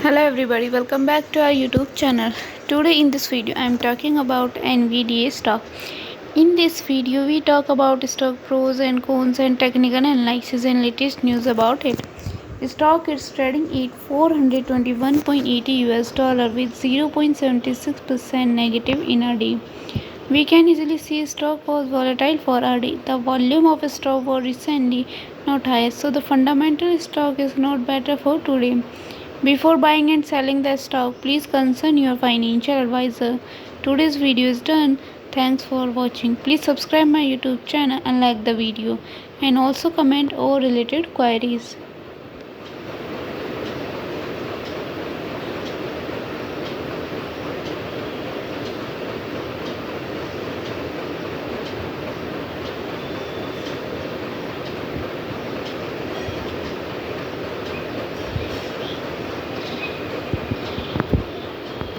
Hello everybody, welcome back to our YouTube channel. Today in this video I am talking about NVDA stock. In this video we talk about stock pros and cons and technical analysis and latest news about it. Stock is trading at 421.80 US dollar with 0.76% negative in a day. We can easily see stock was volatile for a day. The volume of stock was recently not high, so the fundamental stock is not better for today. Before buying and selling the stock, please consult your financial advisor. Today's video is done. Thanks for watching. Please subscribe my YouTube channel and like the video and also comment all related queries.